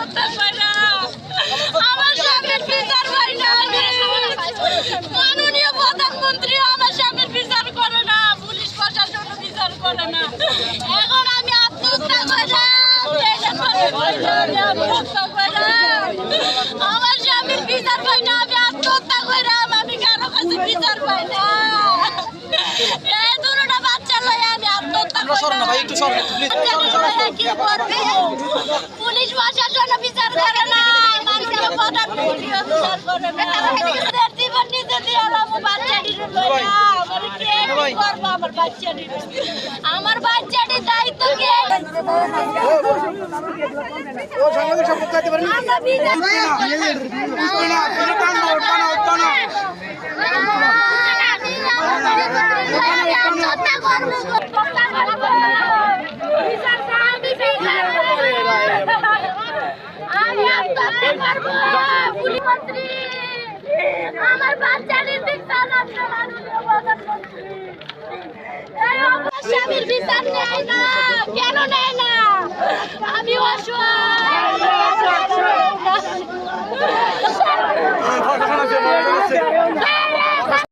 আত্মহত্যা করে আমার স্বামীর বিচার হয় না। মাননীয় প্রধানমন্ত্রী আমার স্বামীর বিচার করে না, পুলিশ প্রশাসন বিচার করে না। এখন আমি আত্মহত্যা করে আমার স্বামীর বিচার পাই না, আমি আত্মহত্যা করে আমি কারো কাছে বিচার পাই না। এই দুটোটা বাচ্চা লয়ে আমি আত্মহত্যা কি করবে? পুলিশ প্রশাসন বিচার করে না, মাননীয় প্রধানমন্ত্রী বিচার করে না। জীবন নিজে দিয়ে বাচ্চাটির আমার বাচ্চাটির আমার বাচ্চাটির দায়িত্ব কে? আমার বাচ্চাটির বিচার স্বামীর বিচার নেয় না, কেন নেয় না? আমি অসহায়।